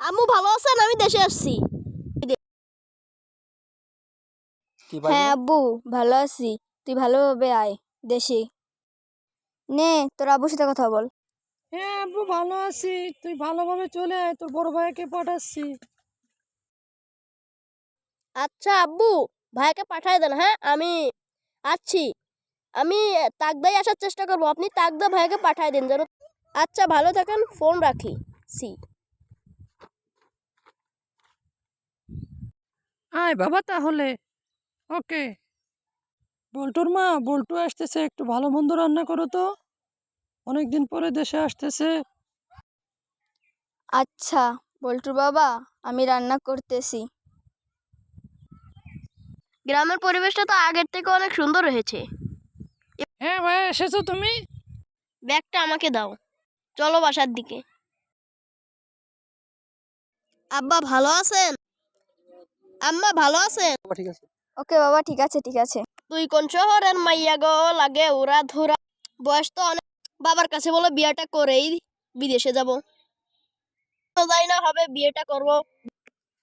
আম্মু ভালো আছেন? আমি দেশে আসছি। হ্যাঁ আব্বু, ভালো আছি। তুই ভালোভাবে আয় দেশে। নে তোর আব্বুর সাথে কথা বল। হ্যাঁ আব্বু, ভালো আছি। তুই ভালোভাবে চলে আয়, তোর বড় ভাইকে পাঠাচ্ছি। আচ্ছা আব্বু, ভাইকে পাঠায় দেন। হ্যাঁ, আমি আছি। আমি তাকদাই আসার চেষ্টা করব। আপনি তাকদা ভাইকে পাঠায় দেন যেন। আচ্ছা, ভালো থাকেন। ফোন রাখি। সি। আয় বাবা তাহলে। ওকে। বল্টুর মা, বল্টু আসতেছে, একটু ভালো মন্দ রান্না করো তো, অনেকদিন পরে দেশে আসতেছে। আচ্ছা বল্টুর বাবা, আমি রান্না করতেছি। গ্রামের পরিবেশটা তো আগের থেকে অনেক সুন্দর হয়েছে। হ্যাঁ ভাই, এসেছো তুমি? ব্যাগটা আমাকে দাও। চলো বাসার দিকে। আব্বা ভালো আছেন? আম্মা ভালো আছেন? ঠিক আছে। ওকে বাবা, ঠিক আছে ঠিক আছে। তুই কোন শহরের মাইয়া গো, লাগে উড়া ধুরা। বয়স তো অনেক। বাবার কাছে বলে বিয়েটা করেই বিদেশে যাব। যাই না হবে, বিয়েটা করব।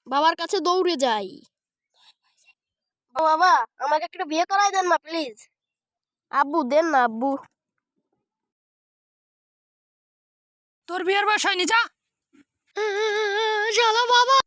বাবার কাছে দৌড়ে যাই। বাবা, আমাকে একটা বিয়ে করাই দেন না প্লিজ। আব্বু দেন না আব্বু। তোর বিয়ের বয়স হয়নি, যা। শালা বাবা।